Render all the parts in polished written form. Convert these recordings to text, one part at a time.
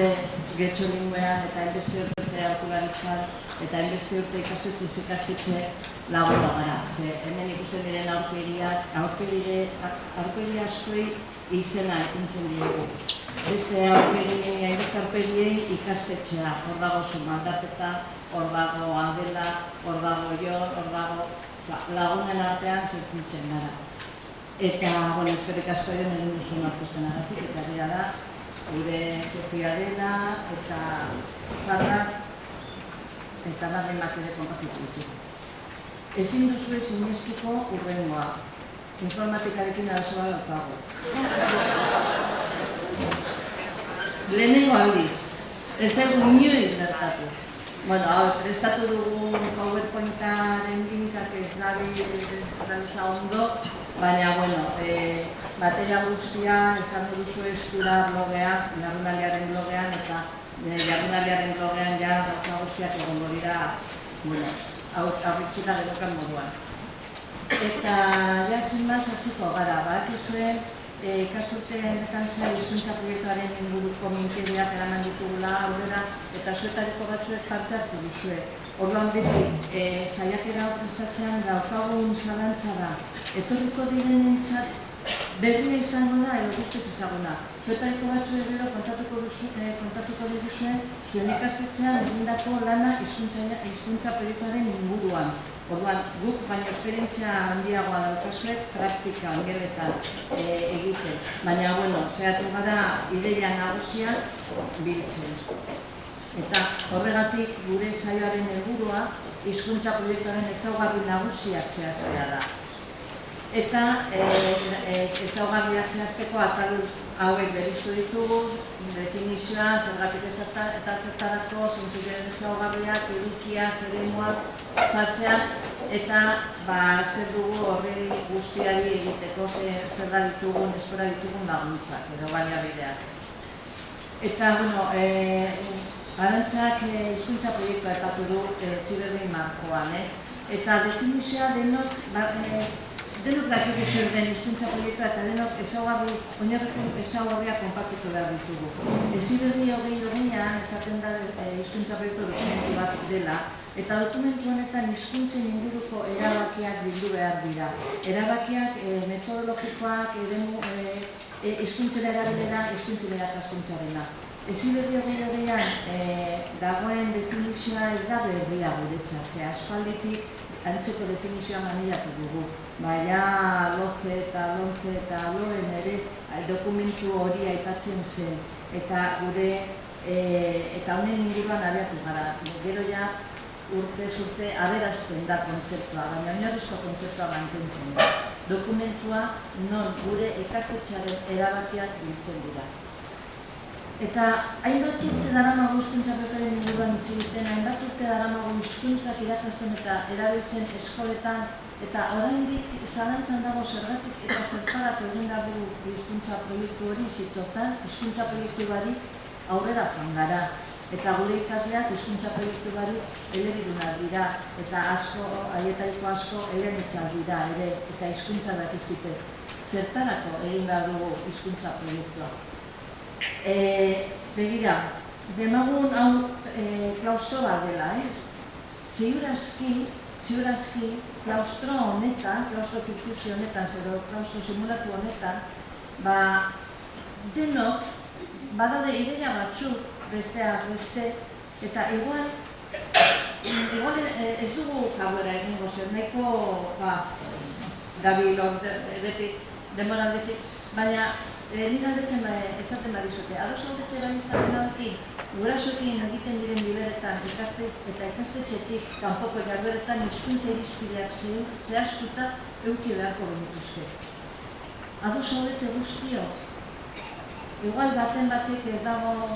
urte getxolinguean eta hainbeste urte aholkularitzan eta hainbeste urte ikastetxe lagundu gara. Hemen ikusten diren aurpegi askoi izena ipintzen diegu. Beste aurpegiei ikastetxea, hor dago Zumaldapeta, hor dago Angela, hor dago Jon, hor dago lagunen artean zertintzen gara. Eta, eskerrik asko egin egin duzun aurkezpenagatik, eta bera da, gure Sofia dela, eta Farrak, eta Barremak ere konpartitu ditu. Ezin duzu sinestuko hurrengoa, informatikarekin arazoa daukagu. Lehenengo aldiz, ez zaigu inoiz gertatu. Prestatu dugun PowerPointaren linkak ez dabiltza ondo, baina, materia guztia esan duzu eskura blogean, jardunaldiaren blogean, eta jardunaldiaren blogean ja gauza guztiak egongo dira, aurritzita gerokan moduan. Eta, zinbaz, hasiko gara, bakizue, ikasturte honetan zen hizkuntza proiektuaren inguruko mintegiak eraman ditugula aurrera, eta zuetariko batzuek parte hartu duzue. Orduan beti, saiakera hor prestatzean daukagun zalantza da, etorriko direnentzat berria izango da edo guztiz ezaguna. Zuetariko batzuek gero kontatuko dituzue zuen ikastetxean egindako lana hizkuntza proiektuaren inguruan. Orduan, guk baino esperientzia handiagoa daukazuek praktika geletan egiten. Baina, saiatu gara ideia nagusia biltzen. Eta horregatik gure saioaren helburua hizkuntza proiektuaren ezaugarri nagusiak zehaztea da. Eta ezaugarriak zehazteko atal hauek beriztu ditugu, definizioa, zergatik eta zertarako, zentzuren ezaugarriak, edukiak, eremuak, faseak, eta zer dugu horri guztiari egiteko zer da ditugun, eskora ditugun laguntzak, edo baliabideak. Eta, Arantzak hizkuntza proiektua epatu du Ziberrin markoan, ez? Eta definizioa denok dakigu zer den hizkuntza proiektua eta denok oinarriko ezaugarriak konpartitu behar ditugu. Ziberri 2020an esaten da hizkuntza proiektu dokumentu bat dela, eta dokumentu honetan hizkuntzen inguruko erabakiak bildu behar dira. Erabakiak metodologikoak, hizkuntzen erabilera, hizkuntzen erakaskuntzarena. Ziberri 2020an dagoen definizioa ez da berria guretzat, aspalditik antzeko definizioa manilatu dugu. Baina LOCE eta LONCE eta LOEN ere dokumentu hori aipatzen zen, eta honen inguruan abiatu gara. Gero ja urtez urte aberazten da kontzeptua, baina oinarrizko kontzeptua mantentzen da. Dokumentua non gure ikastetxearen erabakiak biltzen dira. Eta hainbat urte daramago hizkuntza proiektuaren inguruan hitz egiten, hainbat urte daramago hizkuntzak irakasten eta erabiltzen eskoletan, eta oraindik zalantzan dago zergatik eta zertarako egin behar dugu hizkuntza proiektu hori zitotan, hizkuntza proiektu bari aurrera joan gara. Eta gure ikasleak hizkuntza proiektu bari elebidunak dira, eta haietariko asko elenitzak dira ere, eta hizkuntza dakizkite. Zertarako egin behar dugu hizkuntza proiektua. Begira, demagun hau klaustro bat dela, ez? Ziurazki, klaustro honetan, klaustro fiktizio honetan, edo klaustro simulatu honetan, denok, badaude ideia batzuk, besteak beste, eta igual ez dugu kabera egingo zer, nahiko gabil beti, demoraldetik, baina nik aldetzen ezaten badizute. Ados aurrete baiztaten hauekin, gurasoekin egiten diren bileretan eta ikastetxetik kanpoko jardueretan hizkuntza irizpideak zehaztuta eduki beharko genituzke. Ados aurrete guztio. Igual baten bat ez dago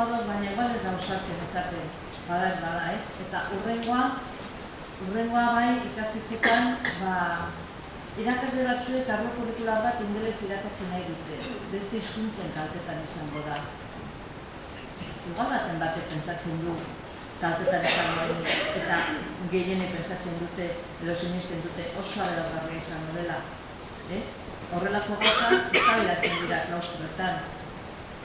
ados, baina igual ez da osatzen ezaten. Bada ez bada ez. Eta hurrengoa bai ikastetxekan irakasle batzuek arlo kurrikular bat ingeles irakatzen nahi dute, beste hizkuntzen kaltetan izango da. Igual baten batek pensatzen du kaltetan izango da, eta gehiene pensatzen dute, edo sinisten dute oso abelargarria izango dela. Horrelako gauza eztabaidatzen dira klaustroetan.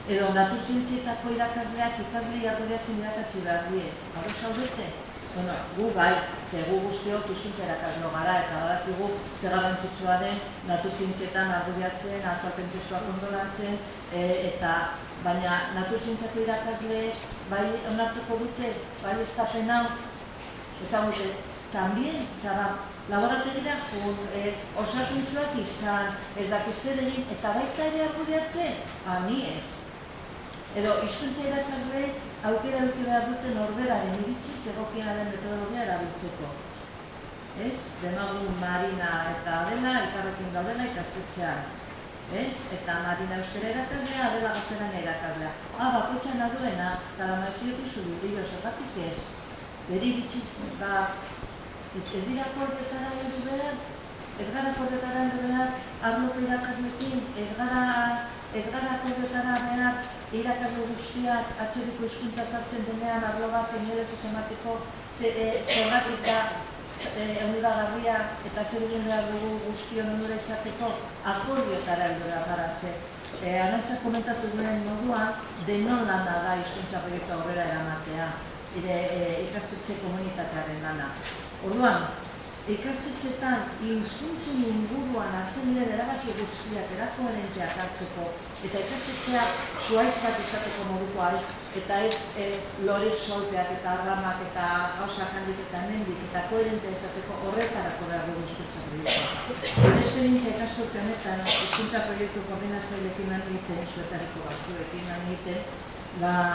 Edo naturzientzietako irakasleak ikaslei argudiatzen irakatsi behar die. Ados zaudete? Bueno, gu bai, ze gu guztiok hizkuntza irakasle gara eta badakigu zer garrantzitsua den naturzientzietan argudiatzen, azalpen testuak ondo lantzen, baina naturzientziako irakasleek bai onartuko dute, bai estapen hau, ezagute, tambien, laborategira osasuntzuak izan, ez dakiz zer egin, eta baita ere argudiatzen, ni ez. Edo hizkuntza irakasleek aukera eduki behar dute norberaren iritziz egokienaren metodologia erabiltzeko. Ez? Demagun Marina eta Adela elkarrekin daudela ikastetxean. Ez? Eta Marina euskara irakaslea, Adela gaztelania irakaslea. Bakoitza naduena, kada maestiotik zubilio, zergatik ez. Bere iritziz, ez dira akordetara heldu behar, ez gara akordetara heldu behar, arloko irakaslekin, ez gara akordetara behar, irakasle guztiak atzerriko hizkuntza sartzen denean arlo bat ingeles ez emateko zergatik da onuragarria eta zer egin behar dugu guztion onura izateko akordioetara heldu behar gara ze. Arantza komentatu duen moduan, denon lana da hizkuntza proiektua aurrera eramatea, ikastetxe komunitatearen lana. Orduan, ikastetxetan hizkuntzen inguruan hartzen diren erabaki guztiak erakoherentziak hartzeko eta ikastetxea zuhaitz bat izateko modukoa ez, eta ez lore solpeak eta arramak eta gauza handik eta hemendik eta koherentea izateko horretarako behar dugu hizkuntza proiektua. Gure esperientzia ikasturte honetan hizkuntza proiektu koordinatzaileekin lan egiten, zuetariko batzuekin lan egiten,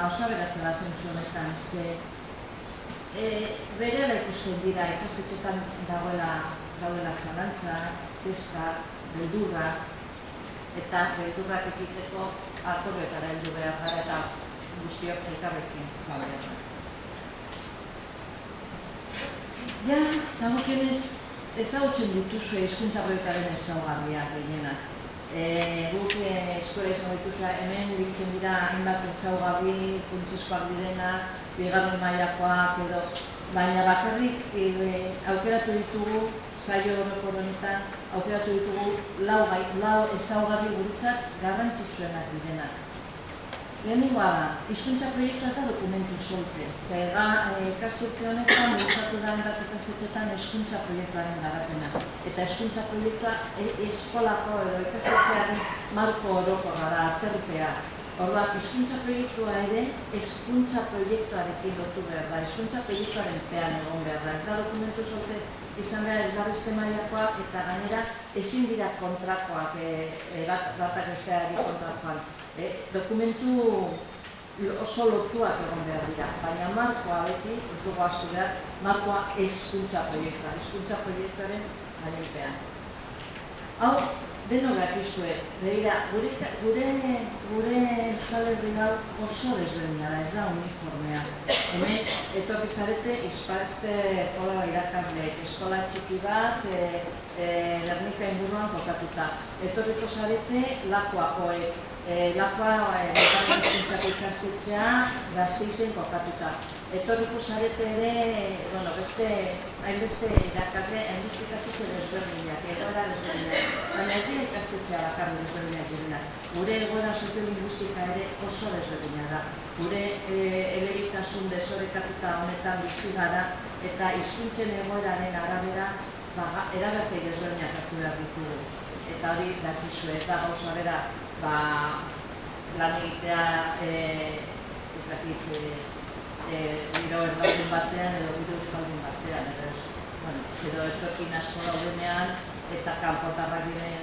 oso aberatzen da zentzu honetan ze berera ikusten dira ikastetxetan daudela zalantza, kezka, beldurra, eta beldurrak ekiteko akordioetara heldu behar gara eta guztiok elkarrekin behar. Ja, dagokienez ezagutzen dituzue hizkuntza proiektuaren ezaugarriak gehienak. Guk eskola izango dituzue hemen biltzen dira hainbat ezaugarri, funtsezkoak direnak, bigarren mailakoak edo, baina bakarrik aukeratu ditugu, saio horreko honetan, aukeratu ditugu lau ezaugarri guretzat garrantzitsuenak direnak. Lehenengoa da, hizkuntza proiektua ez da dokumentu solte. Ikasturte honetan bultzatu da hainbat ikastetxetan hizkuntza proiektuaren garapena. Eta hizkuntza proiektua eskolako edo ikastetxearen marko orokorra da, aterpea. Orduan, hizkuntza proiektua ere hezkuntza proiektuarekin lotu behar da, hizkuntza proiektuaren pean egon behar da. Ez da dokumentu solte izan behar ez da beste mailakoak eta gainera ezin dira kontrakoak, batak besteari kontrakoan. Dokumentu oso lotuak egon behar dira, baina markoa beti, ez dugu astu behar, markoa hezkuntza proiektua, hezkuntza proiektuaren gainpean. Hau, denok dakizue, begira, gure Euskal Herri hau oso desberdina da, ez da uniformea. Hemen, etorri zarete, izparazte kola irakasleek, eskola txiki bat, Gernika inguruan kokatuta. Etorriko zarete, Lakuakoek, Lakoa hizkuntzako ikastetxea Gasteizen kokatuta. Etorriko zarete ere, hainbeste irakasle, hainbeste ikastetxe desberdinak, egoera desberdinak, baina ez dira ikastetxea bakarri desberdinak direnak. Gure egoera soziolinguistika ere oso desberdina da. Gure elebitasun desorekatuta honetan bizi gara eta hizkuntzen egoeraren arabera erabaki desberdinak hartu behar ditugu. Eta hori dakizue, eta gauza bera lan egitea ez dakit giro erdaldun batean edo giro euskaldun batean edo etorkin asko daudenean eta kanpotarrak diren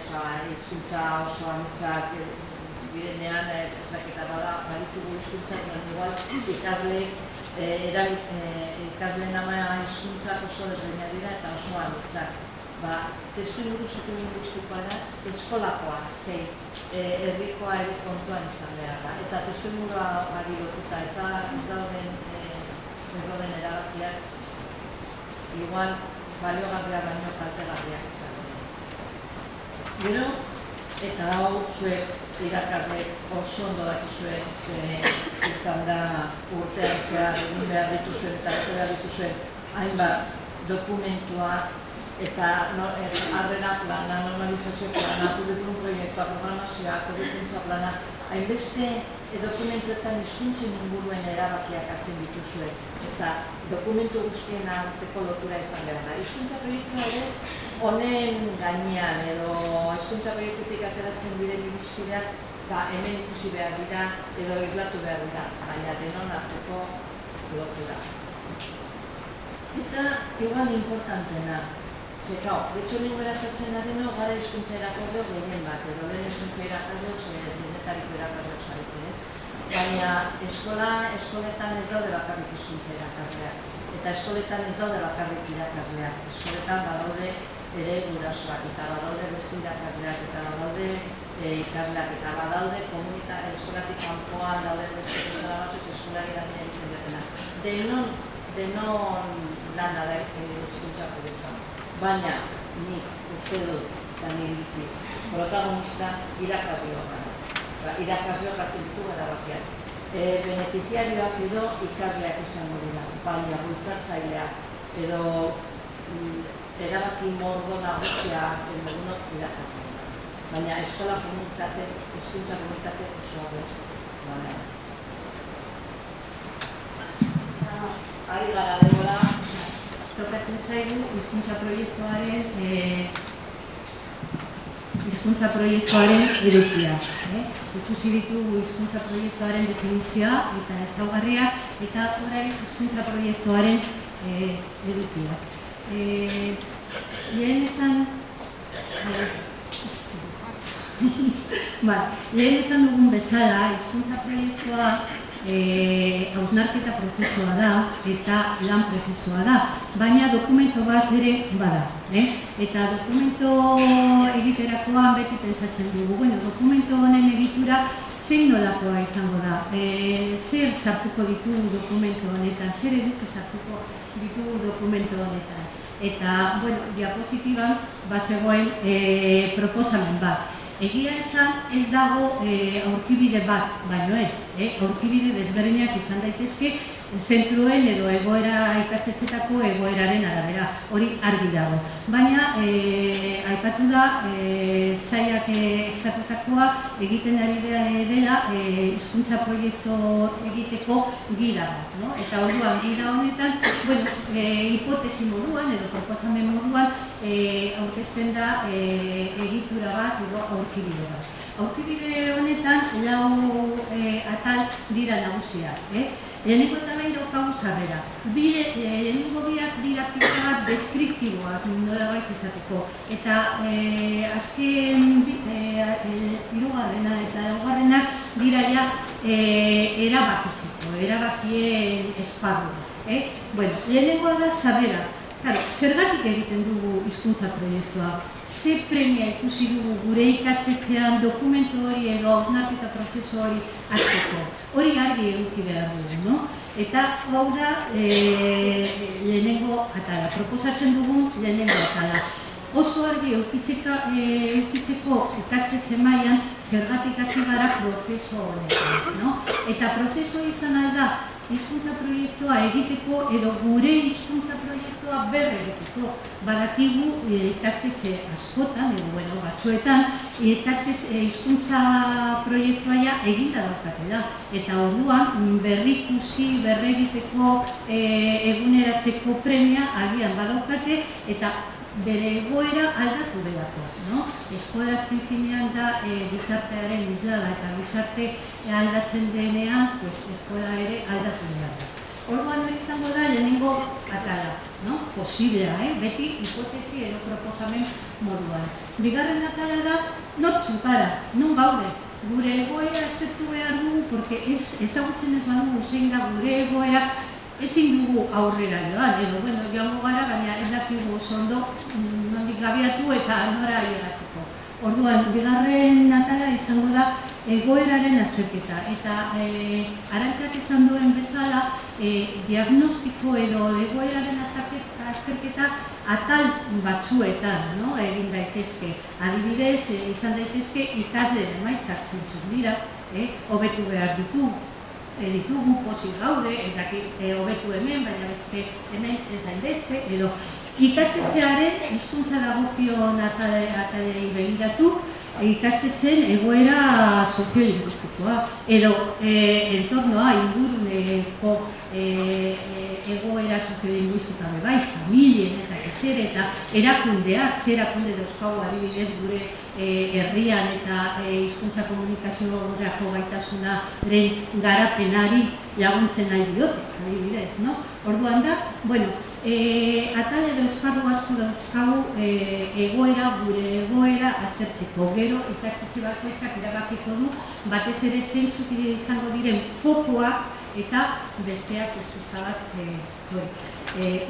hizkuntza oso anitzak direnean ez dakita baditugu hizkuntzak igual ikasleen ama hizkuntzak oso desberdinak dira eta oso anitzak. Testuinguru soziolinguistikoa da eskolakoa, zein herrikoa ere kontuan izan behar da. Eta testuingurua ari lotuta ez dauden erabakiak igual baliogarriak baino kaltegarriak izan dira. Gero, eta hau zuek irakasleek oso ondo dakizue izan da urtean zehar egin behar dituzuen eta egin behar dituzuen hainbat dokumentuak eta harrera plana, normalizazio plana, kurikulum proiektua, programazioa, hobekuntza plana, hainbeste dokumentuetan hizkuntzen inguruen erabakiak hartzen dituzue, eta dokumentu guztien arteko lotura izan behar da. Hizkuntza proiektua ere, honen gainean edo hizkuntza proiektutik ateratzen diren irizpideak hemen ikusi behar dira edo islatu behar dira, baina denon arteko lotura. Eta igual importantena, betxo ningu eratatzen areno gara hizkuntza erakasle gehien bat, edo lehen hizkuntza irakasleok denetariko irakasleok zarete ez. Baina eskoletan ez daude bakarrik hizkuntza irakasleak, eta eskoletan ez daude bakarrik irakasleak. Eskoletan badaude ere gurasoak, eta badaude beste irakasleak, eta badaude ikasleak, eta badaude eskolatik kanpoan daude beste pertsona batzuk eskolari dira egiten dutena. Denon lana da hizkuntza proiektua. Baina, nik uste dut, eta nire ditziz, protagonista irakasleoak gara. Irakasleoak hartzen ditu erabakiak. Beneficiarioak edo ikasleak izango dira, baina bultzatzaileak edo erabaki mordo nagusia hartzen dugunok irakasleak. Baina eskola komunitate, hizkuntza komunitate osoa dut. Ari gara denbora. Tokatzen zaigu hizkuntza proiektuaren edukia. Ikusi ditugu hizkuntza proiektuaren definizioa eta ezaugarriak eta orain hizkuntza proiektuaren edukia. Lehen esan dugun bezala, hizkuntza proiektua hausnarketa prozesua da eta lan prozesua da, baina dokumento bat ere bada. Eta dokumento egiterakoan beti pensatzen dugu, dokumento honen egitura zein nolakoa izango da, zer sartuko ditugu dokumento honetan, zer eduki sartuko ditugu dokumento honetan. Eta, diapositiban bazegoen proposamen bat. Egia esan ez dago aurkibide bat, baino ez, aurkibide desberdinak izan daitezke zentroen edo ikastetxetako egoeraren arabera, hori argi dago. Baina, aipatu da, sailak eskatutakoa egiten ari dela hizkuntza proiektu egiteko gida bat. Eta orduan gida honetan, hipotesi moduan edo proposamen moduan aurkezten da egitura bat edo aurkibide bat. Aurkibide honetan lau atal dira nagusiak. Lehenengo eta behin daukagu sarrera. Lehenengo biak dira pizka bat deskriptiboak nolabait izateko. Eta azken hirugarrena eta laugarrenak dira ja erabakitzeko, erabakien esparrua. Lehenengoa da sarrera. Zergatik egiten dugu hizkuntza proiektua? Ze premia ikusi dugu gure ikastetxean dokumentu hori edo hausnarketa prozesu hori hartzeko? Hori argi eduki behar dugu, Eta hau da lehenengo atala, proposatzen dugun lehenengo atala. Oso argi edukitzeko ikastetxe mailan zergatik hasi gara prozesu honetan. Eta prozesu izan alda hizkuntza proiektua egiteko edo gure hizkuntza proiektua berre egiteko. Badakigu ikastetxe askotan, edo batzuetan, hizkuntza proiektua eginda daukatela. Eta orduan berrikusi, berregiteko, eguneratzeko premia agian badaukate eta bere egoera aldatu delako. Eskola azken finean da gizartearen izala eta gizarte aldatzen denean, eskola ere aldatu behar da. Orduan izango da lehenengo atala, posiblea, beti hipotesi edo proposamen moduan. Bigarren atala da, nortzuk gara, non gaude. Gure egoera aztertu behar dugu, porque ezagutzen ez badugu zein da gure egoera, ezin dugu aurrera joan, edo, joango gara, baina ez dakigu oso ondo nondik gabiatu eta nora ailegatzeko. Orduan, bigarren atala izango da egoeraren azterketa. Eta Arantzak esan duen bezala, diagnostiko edo egoeraren azterketa atal batzuetan egin daitezke. Adibidez, izan daitezke ikasleen emaitzak zeintzuk dira, hobetu behar ditugu, pozik gaude, ez dakit hobetu hemen, baina beste hemen ez hainbeste, edo ikastetxearen hizkuntza dagokion atalei begiratu, ikastetxen egoera soziolinguistikoa, edo entornoa, inguruneko egoera soziolinguistikoa bai, familien eta erakundeak, ze erakunde dauzkagu adibidez gure herrian eta hizkuntza komunikaziorako gaitasunaren garapenari laguntzen nahi diote, adibidez, no? Orduan da, bueno, atal edo esparru asko dauzkagu gure egoera aztertzeko. Gero ikastetxe bakoitzak erabakiko du batez ere zeintzuk izango diren fokuak eta besteak pizta bat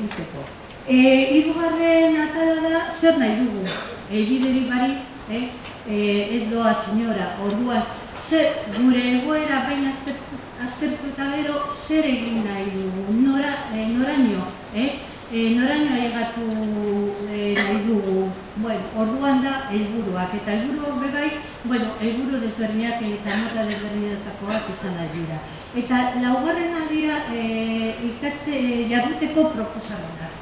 uzteko. Hirugarren atala da zer nahi dugu. Bideri bari ez doa senyora. Orduan, gure egoera baina aztertu eta gero zer egin nahi dugu, noraino, noraino ailegatu nahi dugu. Orduan da helburuak, eta helburuak bebai, helburu desberdinak eta mota desberdinetakoak izan nahi dira. Eta laugarrena dira jarduteko proposamenak.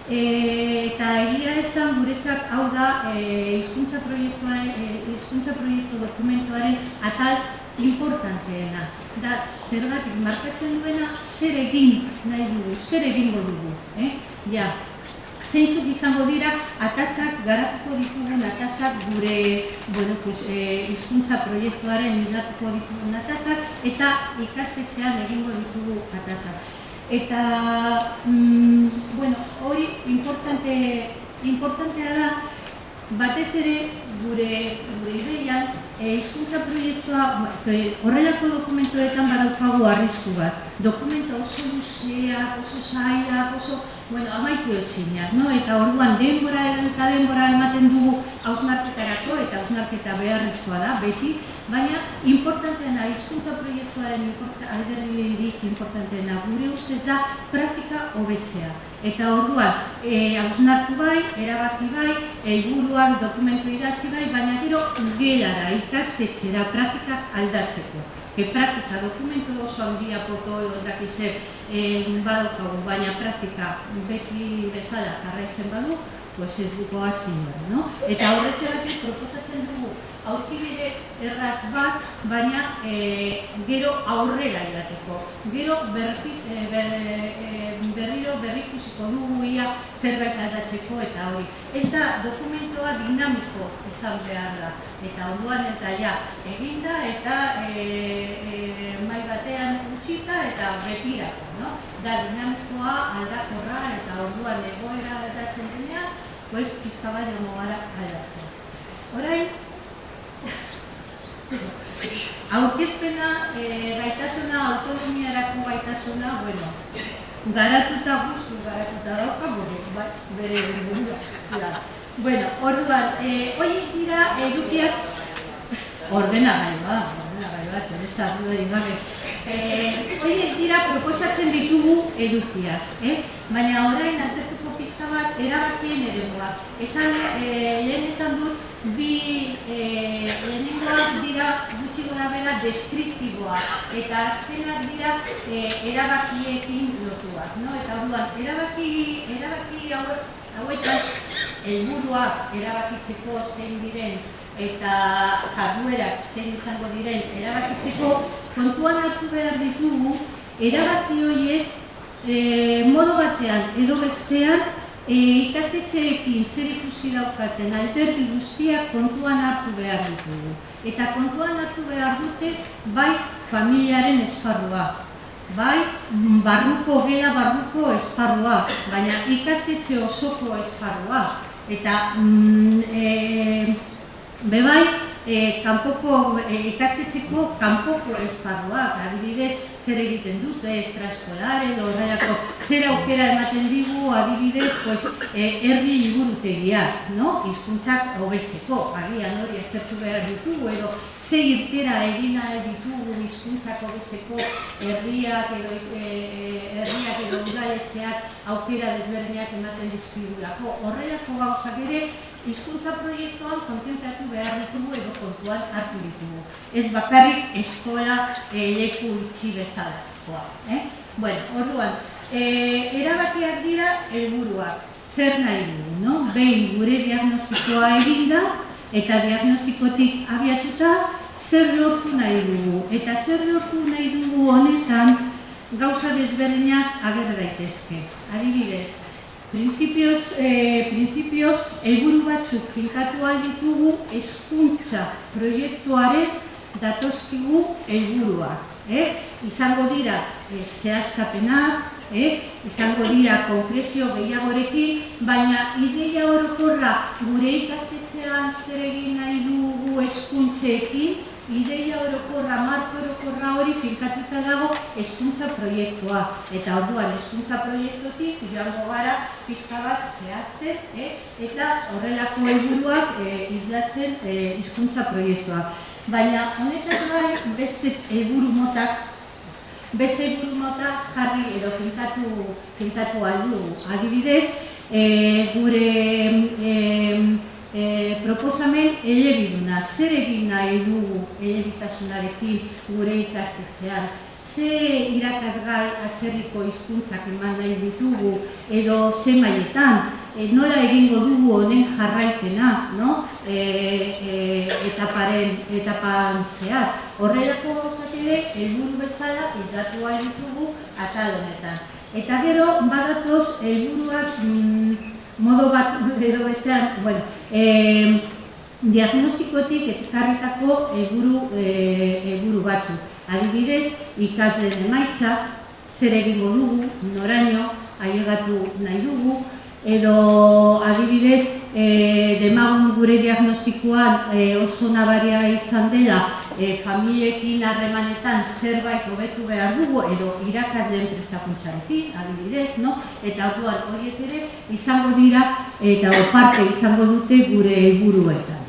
Eta egia esan guretzat hau da hizkuntza proiektu dokumentuaren atal importanteena. Da zergatik markatzen duena zer egin nahi dugu, zer egingo dugu. Zeintzuk izango dira atazak, garatuko ditugun atazak, gure hizkuntza proiektuaren izlatuko ditugun atazak, eta ikastetxean egingo ditugu atazak. Eta, hori importantea da, batez ere gure ideian, hizkuntza proiektua, horrelako dokumentuetan badaukagu arrisku bat. Dokumento oso luzeak, oso zailak, oso amaitu ezinak, eta orduan denbora ematen dugu hausnarketarako, eta hausnarketa beharrezkoa da, beti, baina importanteena, hizkuntza proiektuaren alderdirik importanteena gure ustez da praktika hobetzea. Eta orduan, hausnartu bai, erabaki bai, helburuak dokumentu idatzi bai, baina gero gelara, ikastetxera, praktikak aldatzeko. Praktika, dokumentu oso handia poto edo ez dakizer badaukagu, baina praktika beti bezala jarraitzen badu, ez duko azinora. Eta horrezagatik proposatzen dugu aurkibide erraz bat, baina gero aurrera idateko. Gero berrikusiko dugu ia zerbait aldatzeko eta hori. Ez da dokumentoa dinamiko izan behar da. Eta orduan ez da ja eginda eta mai batean utxita eta retirako. Da dinamikoa aldakorra eta orduan egoera aldatzen denean, pizka bat joango gara aldatzen. Orain, aurkezpena, gaitasuna, autonomiarako gaitasuna, garatuta guztu, garatuta dauka, bere burua. Orduan, horiek dira edukiak ordenagailoa, Teresa Ruderi gabe. Horiek dira proposatzen ditugu edukiak, baina orain aztertuko pizka bat erabakien eremuak. Lehen esan dut, lehenengoak dira gutxi gora bera deskriptiboak eta azkenak dira erabakiekin lotuak. Eta orduan, erabaki hauetan helburuak erabakitzeko zein diren eta jarduerak zein izango diren erabakitzeko kontuan hartu behar ditugu erabaki horiek modu batean edo bestean ikastetxeekin zer ikusi daukaten alderdi guztiak kontuan hartu behar ditugu. Eta kontuan hartu behar dute bai familiaren esparrua, bai gela barruko esparrua, baina ikastetxe osoko esparrua. Eta bebai, ikastetxeko kanpoko esparruak, adibidez, zer egiten dute, extraeskolar edo horrelako, zer aukera ematen digu, adibidez, herri liburutegiak, hizkuntzak hobetzeko, agian hori aztertu behar ditugu, edo ze irtera egin nahi ditugu hizkuntzak hobetzeko herriak edo udaletxeak aukera desberdinak ematen dizkigulako. Horrelako gauzak ere, hizkuntza proiektuan kontenplatu behar ditugu edo kontuan hartu ditugu. Ez bakarrik eskola leku itxi bezalakoa. Orduan, erabakiak dira helburuak. Zer nahi dugu, behin gure diagnostikoa eginda, eta diagnostikotik abiatuta zer lortu nahi dugu. Eta zer lortu nahi dugu honetan gauza desberdinak ager daitezke. Adibidez, printzipioz helburu batzuk finkatu ahal ditugu hezkuntza proiektuaren datozkigu helburuak. Izango dira zehaztapenak, izango dira konkrezio gehiagorekin, baina ideia orokorra gure ikastetxean zer egin nahi dugu hezkuntzeekin, ideia orokorra, marko orokorra hori finkatuta dago hezkuntza proiektua. Eta orduan hezkuntza proiektutik joango gara pixka bat zehazten eta horrelako helburuak islatzen hezkuntza proiektuak. Baina honetaz gai beste helburu motak jarri edo finkatu ahal dugu. Adibidez, gure proposamen elebiduna, zer egin nahi dugu elebitasunarekin gure ikastetxean, ze irakasgai atzerriko hizkuntzak eman nahi ditugu edo ze mailetan, nola egingo dugu honen jarraipena, etapan zehar. Horrelako gauzak helburu bezala islatu ahal ditugu atal honetan. Eta gero badatoz helburuak modu bat edo bestean, diagnostikotik ekarritako helburu batzuk. Adibidez, ikasleen emaitza, zer egingo dugu, noraino, ailegatu nahi dugu, edo adibidez, demagun gure diagnostikoan oso nabaria izan dela familiekin harremanetan zerbait hobetu behar dugu, edo irakasleen prestakuntzarekin, adibidez, eta orduan horiek ere izango dira eta parte izango dute gure helburuetan.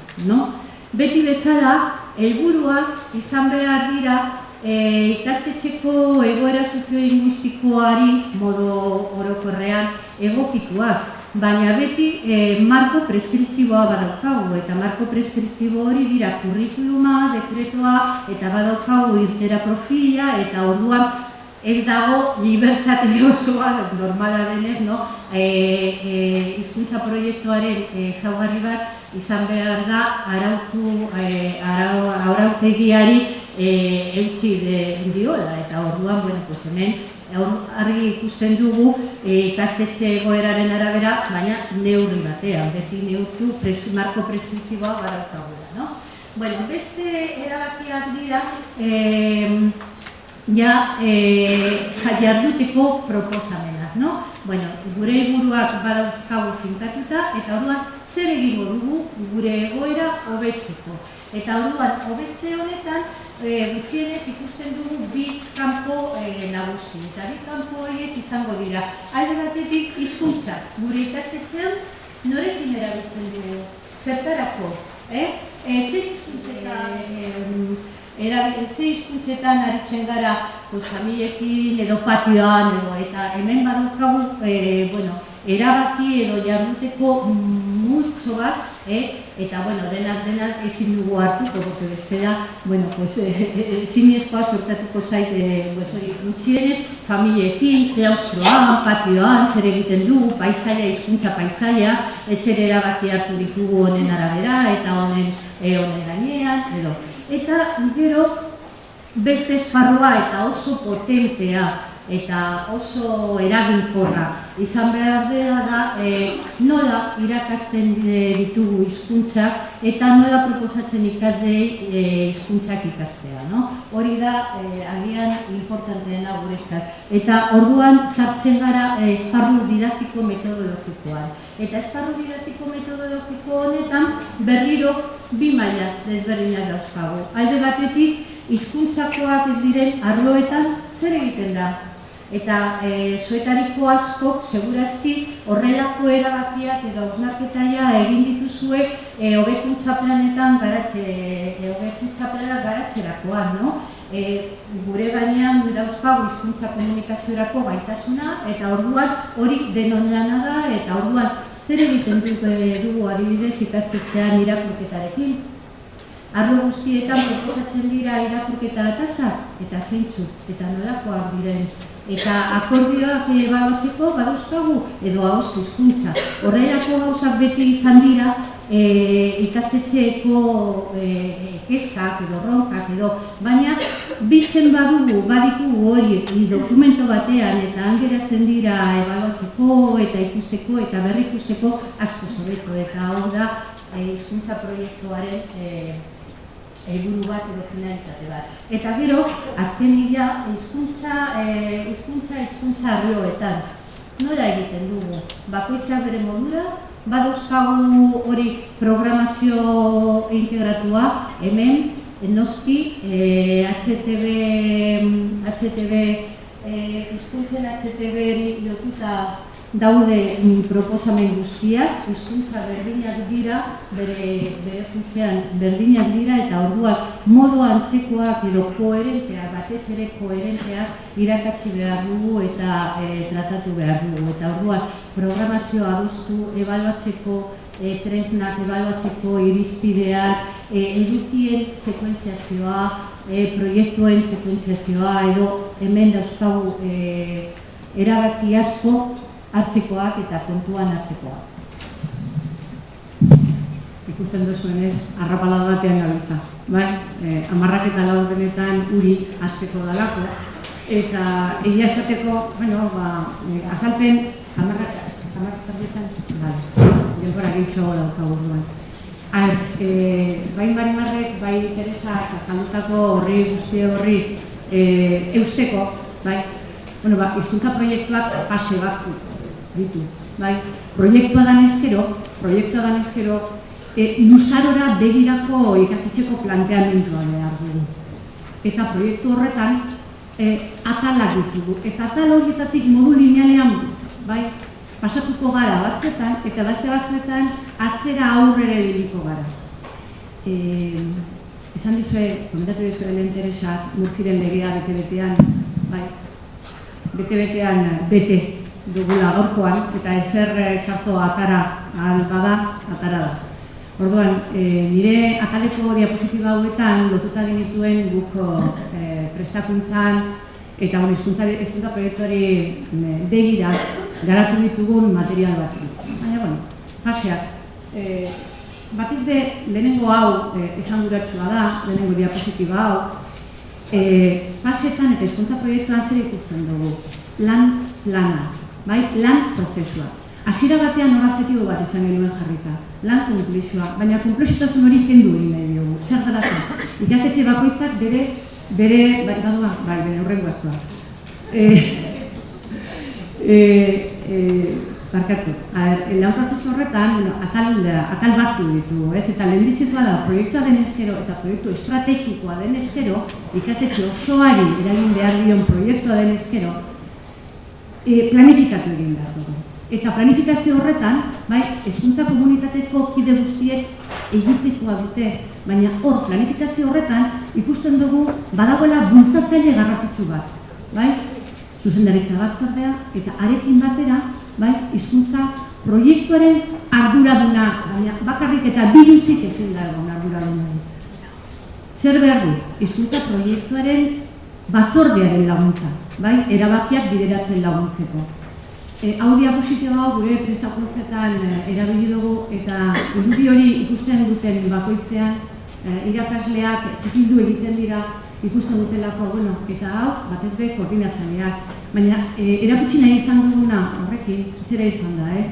Beti bezala, helburuak izan behar dira ikastetxeko egoera soziolinguistikoari modu orokorrean egokituak, baina beti marko preskriptiboa badaukagu, eta marko preskriptibo hori dira kurrikuluma, dekretoa, eta badaukagu irtera profila, eta orduan ez dago libertate osoa, normala denez, hizkuntza proiektuaren ezaugarri bat izan behar da arautegiari eutsi diola, eta orduan, hemen argi ikusten dugu ikastetxe egoeraren arabera, baina neurri batean, beti neurtu marko preskriptiboa badaukagula. Beste erabakiak dira jarduteko proposamenak. Gure helburuak badauzkagu finkatuta, eta orduan zer egingo dugu gure egoera hobetzeko. Eta orduan hobetze honetan gutxienez ikusten dugu bi kanpo nagusi. Eta bi kanpo horiek izango dira. Alde batetik hizkuntza gure ikastetxean norekin erabiltzen dugu? Zertarako? Ze hizkuntzetan aritzen gara familiekin edo patioan, eta hemen badaukagu erabaki edo jarduteko multzo bat, eta denak ezin dugu hartuko, bestela, zinezkoa sortatuko zait gutxienez, familiekin, klaustroan, patioan, zer egiten dugu, paisaia, hizkuntza paisaia, zer erabaki hartu ditugu honen arabera, eta honen gainean, edo. Eta gero beste esparrua eta oso potentea eta oso eraginkorra izan behar dela da nola irakasten ditugu hizkuntzak eta nola proposatzen ikasleei hizkuntzak ikastea. Hori da agian importanteena guretzat. Eta orduan sartzen gara esparru didaktiko metodologikoan. Eta esparru didaktiko metodologiko honetan berriro bi maila desberdinak dauzkagu. Alde batetik, hizkuntzakoak ez diren arloetan zer egiten da? Eta zuetariko askok, segurazki, horrelako erabakiak edo hausnarketaia egin dituzue hobekuntza planetan garatzerakoan, gure gainean dauzkagu hizkuntza komunikaziorako gaitasuna, eta orduan hori denon lana da, eta orduan zer egiten dugu adibidez ikastetxean irakurketarekin. Arlo guztietan proposatzen dira irakurketa tasa, eta zeintzu, eta nolakoak diren. Eta akordioak balotzeko badauzkagu edo ahozko hizkuntza. Horrelako gauzak beti izan dira ikastetxeeko kezkak edo ronkak edo, baina biltzen baditugu hori dokumento batean eta angeratzen dira ebaluatzeko eta ikusteko eta berrikusteko asko hobeto eta hor da hizkuntza proiektuaren helburu bat edo finalitate bat. Eta gero, azkenik hizkuntza arloetan. Nola egiten dugu? Bakoitzak bere modura, badauzkagu hori programazio integratua, hemen, noski, hizkuntzen HTV-ri lotuta daude proposamen guztiak, hizkuntza berdinak dira, bere funtsean berdinak dira, eta orduan modu antzekoak edo koherenteak, batez ere koherenteak irakatsi behar dugu eta tratatu behar dugu. Eta orduan programazioa adostu, ebaluatzeko tresnak, ebaluatzeko irizpideak, edukien sekuentziazioa, proiektuen sekuentziazioa, edo hemen dauzkagu erabaki asko hartzekoak eta kontuan hartzekoak. Ikusten duzuenez, arrapala batean gabiltza. Bai, 14 benetan uri hasteko dalako, eta egia esateko, azalpen 10 denbora gehitxo daukagu duan. Bai Marimarrek, bai Teresa eta zaldutako horri guzti horri eusteko, bai, hizkuntza proiektuak pase batzuk ditu. Proiektua dan ezkero, luzarora begirako ikastetxeko planteamentua behar dugu. Eta proiektu horretan, atalak ditugu. Eta atal horietatik modu linealean pasatuko gara batzuetan, eta beste batzuetan atzera aurrera ibiliko gara. Esan dizue, komentatu dizue lehen Teresa, Murphyren legea bete-betean, bete dugula gaurkoan, eta ezer txarto atara bada, atara da. Orduan, nire ataleko diapositiba hauetan lotuta genituen guk prestakuntzan eta hizkuntza proiektuari begira garatu ditugun material bat. Baina, faseak. Batiz be, lehenengo hau esanguratsua da, lehenengo diapositiba hau, faseetan eta hizkuntza proiektuan zer ikusten dugu. Lana, lan prozesua. Hasiera batean objektibo bat izan genuen jarrita, lan konplexua, baina konplexutasun hori kendu egin nahi dugu. Zer garatzen? Ikastetxe bakoitzak bere hurrengo aztua. Barkatu, lan prozesu horretan atal batzu ditugu, eta lehenbizikoa da proiektua den ezkero eta proiektu estrategikoa den ezkero, ikastetxe osoari eragin behar dion proiektua den ezkero, planifikatu egin behar dugu. Eta planifikazio horretan, hezkuntza komunitateko kide guztiek egitekoa dute, baina hor planifikazio horretan ikusten dugu badagoela bultzatzaile garrantzitsu bat, zuzendaritza batzordea eta arekin batera, hizkuntza proiektuaren arduraduna, baina bakarrik eta biluzik ezin da egon arduraduna. Zer behar du? Hizkuntza proiektuaren batzordearen laguntza, erabakiak bideratzen laguntzeko. Hau diapositiba gure prestakuntzetan erabili dugu eta irudi hori ikusten duten bakoitzean irakasleak txikildu egiten dira ikusten dutelako, eta hau batez be koordinatzaileak. Baina erakutsi nahi izan duguna horrekin, zera izan da, ez?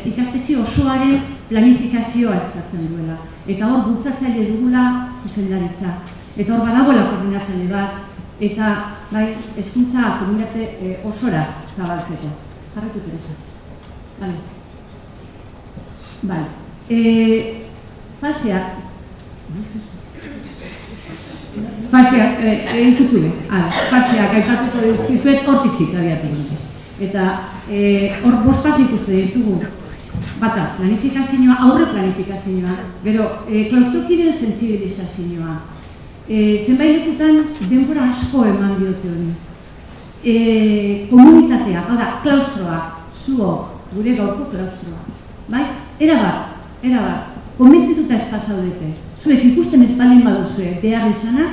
Ikastetxe osoaren planifikazioa eskatzen duela. Eta hor bultzatzaile dugula zuzendaritza. Eta hor badagoela koordinatzaile bat, eta hezkuntza komunitate osora zabaltzeko. Jarretu, Teresa. Faseak. Faseak aipatuko dizkizuet hortizik abiatu dut. Eta hor bost fase ikusten ditugu. Bata, planifikazioa, aurre planifikazioa, gero klaustrokideen sentsibilizazioa. Zenbait lekutan denbora asko eman diote hori. Komunitateak, klaustroak, zuok, gure gaurko klaustroak. Erabat, konbentzituta ez pasaudete. Zuek ikusten espaldin baduzue behar izanak,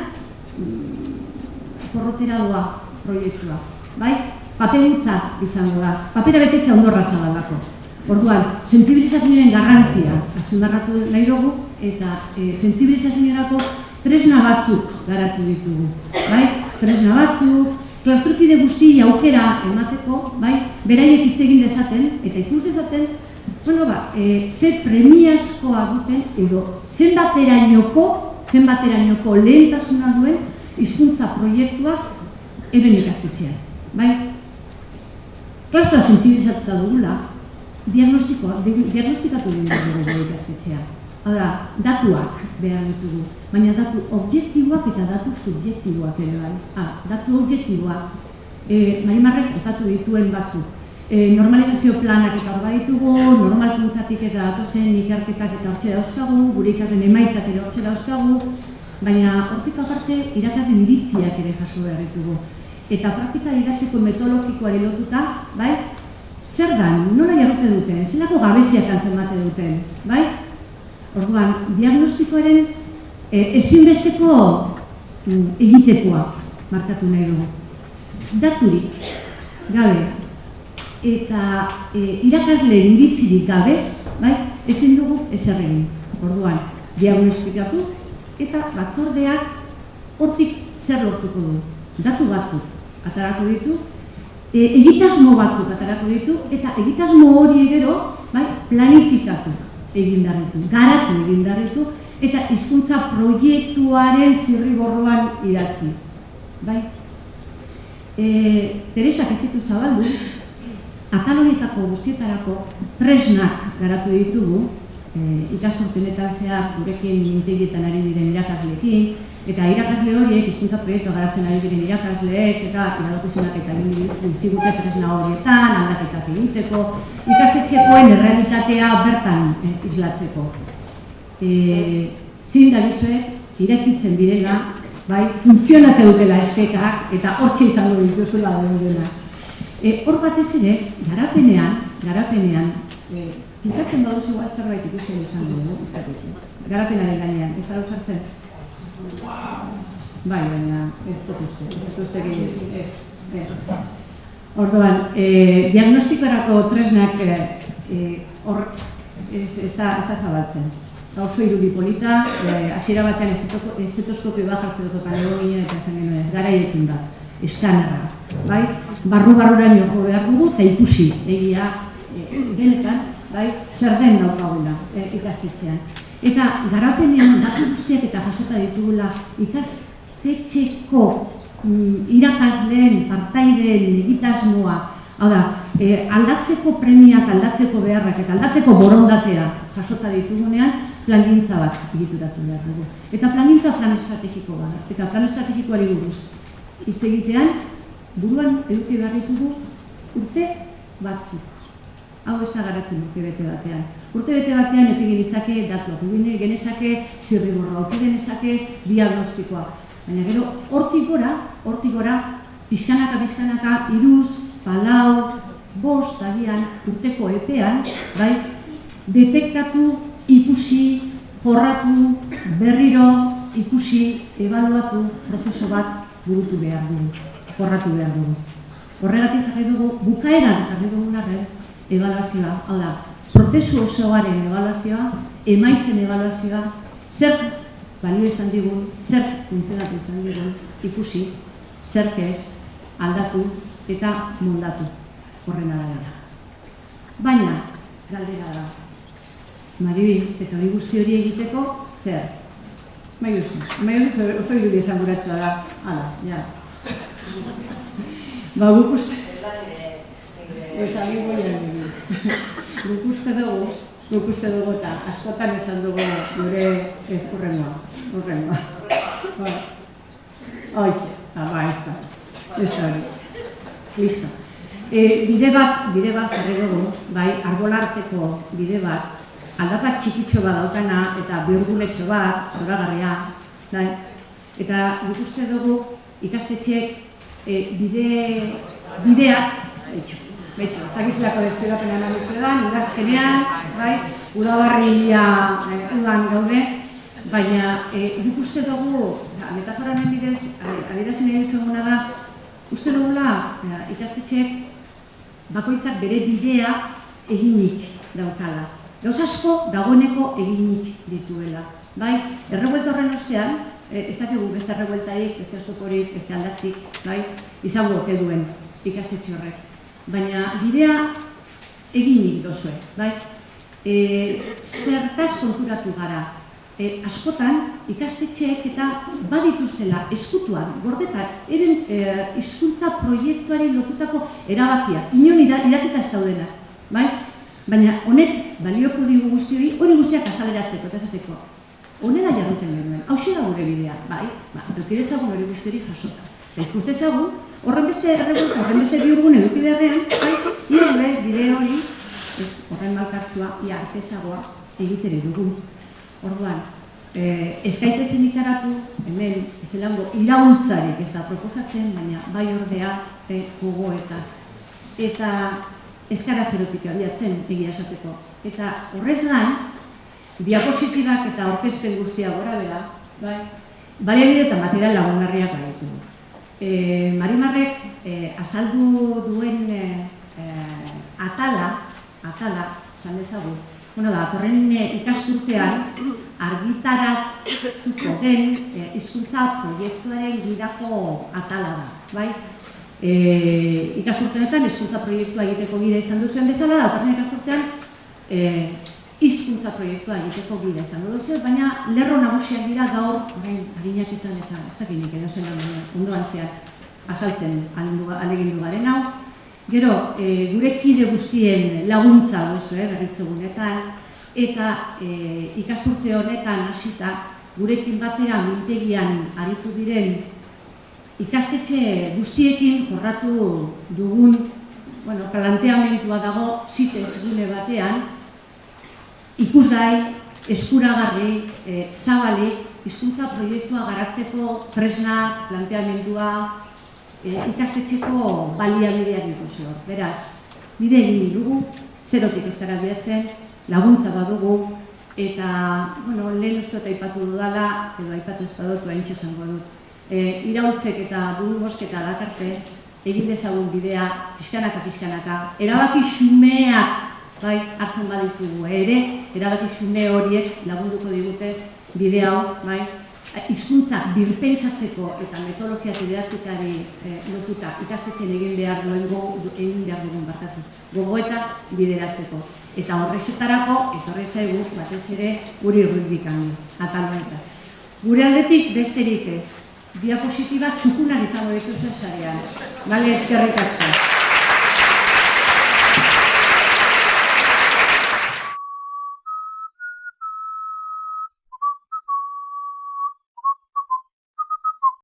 porrotera doa proiektua. Papelutza izango da, papera betetza ondorra zabaldako. Orduan, sentsibilizazioaren garrantzia azpimarratu nahi dugu, eta sentsibilizaziorako tresna batzuk garatu ditugu. Tresna batzuk, klaustrukide guzti aukera emateko, beraiek hitz egin dezaten, eta ikus dezaten, ze premiazkoa duten, edo zenbaterainoko lehentasuna duen hizkuntza proiektuak hemen ikastetxean. Klaustroa sentsibilizatuta dugula, diagnostikatu dugu ikastetxean. Hau da, datuak behar ditugu, baina datu objektiboak eta datu subjektiboak ere bai. Datu objektiboak, Marimarrek aipatu dituen batzuk. Normalizazio planak eta hor baditugu, normalkuntzatik eta datozen ikerketak eta hortxe dauzkagu, gure ikarren emaitzak ere hortxe dauzkagu, baina hortik aparte irakasleen iritziak ere jaso behar ditugu. Eta praktika didaktiko metodologikoari lotuta, zer dan, nola jarrute duten, zelako gabeziak antzemate duten, Orduan, diagnostikoaren ezinbesteko egitekoa markatu nahi dugu. Daturik gabe eta irakasleen iritzirik gabe, ezin dugu ezer egin. Orduan, diagnostikatu eta batzordeak hortik zer lortuko du. Datu batzuk atarako ditu, egitasmo batzuk atarako ditu, eta egitasmo hori gero planifikatu egin behar ditu, garatu egin behar ditu, eta hizkuntza proiektuaren zirriborroan idatzi. Teresak ez ditu zabaldu, atal horietako guztietarako tresnak garatu ditugu, ikasturtenetan zehar gurekin mintegietan ari diren irakasleekin, eta irakasle horiek, hizkuntza proiektua garatzen ari diren irakasleek, eta iradokizunak eta dizkigute tresna horietan, aldaketak egiteko, ikastetxekoen errealitatea bertan islatzeko. Zin da bizuek, irekitzen direla, funtzionate dutela estekak, eta hortxe izango dituzula dena. Hor batez ere, garapenean, finkatzen baduzu zerbait ikusten izango dugu, garapenaren gainean, ez ara usartzen? Baina ez dut uste ez. Orduan, diagnostikorako tresnak ez da zabaltzen. Oso irudi polita, hasiera batean estetoskopio bat hartu dut pandemia eta esan genuen ez, garaiekin bat, eskanerra. Barru-barruraino jo behar dugu eta ikusi egia genetan, zer den daukagula ikastetxean. Eta garapenean datu guztiak eta jasota ditugula ikastetxeko irakasleen, partaideen egitasmoa, hau da, aldatzeko premiak, aldatzeko beharrak eta aldatzeko borondatea jasota ditugunean, plangintza bat egituratu behar dugu. Eta plangintza plan estrategiko bat, eta plan estrategikoari buruz hitz egitean, buruan eduki behar ditugu urte batzuk. Hau ez da garatzen urte bete batean. Urte bete batean epigin ditzake datuak, genezake zirriborroa, genezake diagnostikoa. Baina gero, hortik gora, pixkanaka, 3, 4, 5 agian urteko epean, detektatu, ikusi, jorratu, berriro, ikusi, ebaluatu, prozeso bat burutu behar dugu, jorratu behar dugu. Horregatik jarri dugu, bukaeran jarri dugun arren, ebaluazioa, hau da, prozesu osoaren ebaluazioa, emaitzen ebaluazioa, zer balio izan digun, zer funtzionatu izan digun, ikusi, zer ez, aldatu eta moldatu horren arabera. Baina, galdera da, Maribi, eta hori guzti hori egiteko, zer? Maiuzu, oso irudi esan guratzea da, hala, ja. Guk uste... Guk uste dugu eta askotan esan dugu gure ez urrengoa. Hoize, ez da hori. Listo. Bide bat jarri dugu, arbolarteko bide bat, aldapak txikitxo bat daukana eta bihurgunetxo bat, zoragarria. Eta guk uste dugu ikastetxeek bideak, eta gizlako despegapena analizuetan, udazkenean, udabarria udan gaude, baina guk uste dugu, metaforanen bidez, adierazien egin zeguna da, uste dugula ikastetxeek bakoitzak bere bidea eginik daukala. Gauza asko dagoeneko eginik dituela. Bai, errebuelta horren ostean, ez dakigu beste errebueltarik, beste askokorik, beste aldatzik, bai, izango ote duen ikastetxe horrek. Baina bidea eginik dozue, bai. Zertaz konturatu gara. Askotan ikastetxeek eta badituztela eskutuan, gordetan, eren hizkuntza proiektuari lotutako erabakiak, inon idatita ez daudena, bai? Baina honek balioko digu guztiori, hori guztiak azaleratzeko eta esateko. Honela jarruten genuen, hauxe da gure bidea, bai? Edukidezagun hori guztiori jasota. Eta ikustezagun, horren beste errebolta, horren beste biurgun eduki beharrean, bai? Ire bide hori, ez horren malkartsua, ia artezagoa egitere dugun. Orduan, ez gaitezen ikaratu, hemen, ezelango, iraultzarik ez da proposatzen, baina bai ordea gogoeta. Eta ez gara zerotik abiatzen egia esateko. Eta horrez gain, diapositibak eta aurkezpen guztia gora bera, bai, baliabide eta material lagungarriak baditu. Marimarrek azaldu duen atala, esan dezagun, datorren ikasturtean argitaratuko den hizkuntza proiektuaren gidako atala da, bai? Ikasturteetan hizkuntza proiektua egiteko gida izan duzuen bezala, datorren ikasturtean hizkuntza proiektua egiteko gida izan duzuen, baina lerro nagusiak dira gaur, orain harinaketan eta ez dakinik edo zen ondo antzean azaltzen alegindu garen hau. Gero, gure kide guztien laguntza duzu, berritzegunetan, eta ikasturte honetan hasita gurekin batera mintegian aritu diren ikastetxe guztiekin jorratu dugun planteamentua dago zitez gune batean, ikusgai, eskuragarri, zabalik, hizkuntza proiektua garatzeko tresna, planteamentua, ikastetxeko baliabideak dituzu hor. Beraz, bide egin dugu, zerotik ez gara bidatzen, laguntza badugu, eta, lehen uste eta aipatu dudala, edo aipatu ez badut, haintxe esango dut. Iraultzek eta buru bosketa dakarte, egin dezagun bidea, pixkanaka, erabaki xumeak hartzen baditugu ere, erabaki xume horiek lagunduko digute bide hau, hizkuntza birpentsatzeko eta metodologia didaktikari lotuta ikastetxean egin behar dugun gogoeta bideratzeko. Eta horrexetarako, etorri zaigu, batez ere, guri irudikatzen atal honetan. Gure aldetik besterik ez, diapositiba txukunak izango dituzuen sarean. Bale, eskerrik asko.